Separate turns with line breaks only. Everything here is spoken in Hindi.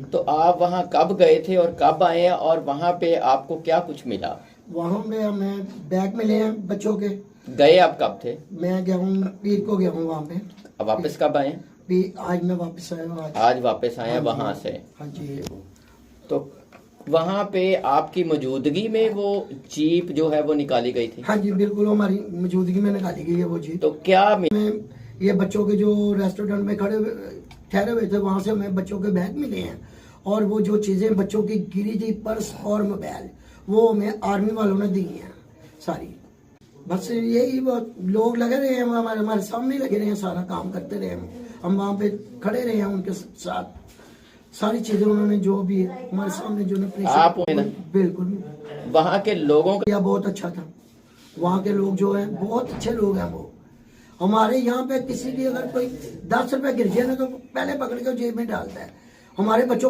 तो आप वहाँ कब गए थे और कब आए और वहाँ पे आपको क्या कुछ मिला?
वहाँ पे हमें बैग मिले हैं बच्चों के।
गए आप कब थे?
मैं गया हूँ पीर को गया हूँ वहाँ पे।
अब वापस कब आए?
आज मैं वापस आया हूँ
आज वापस आए हैं
हाँ जी,
वहाँ से।
हाँ जी।
तो वहाँ पे आपकी मौजूदगी में वो जीप जो है वो निकाली गई थी?
हाँ जी बिल्कुल, हमारी मौजूदगी में निकाली गई है वो जी।
तो क्या
ये बच्चों के जो रेस्टोरेंट में ठहरे हुए थे, वहाँ से हमें बच्चों के बैग मिले हैं। और वो जो चीज़ें बच्चों की गिरी थी, पर्स और मोबाइल, वो हमें आर्मी वालों ने दी हैं सारी। बस यही वो लोग लगे रहे हैं, हमारे सामने लगे रहे हैं, सारा काम करते रहे हम वहाँ पे खड़े रहे हैं उनके साथ। सारी चीज़ें उन्होंने जो भी हमारे सामने जो
आप
बिल्कुल
वहाँ के लोगों का
बहुत अच्छा था। वहाँ के लोग जो हैं बहुत अच्छे लोग हैं। वो हमारे यहाँ पे किसी की अगर कोई 10 रुपए गिर जाए ना तो पहले पकड़ के जेब में डालता है। हमारे बच्चों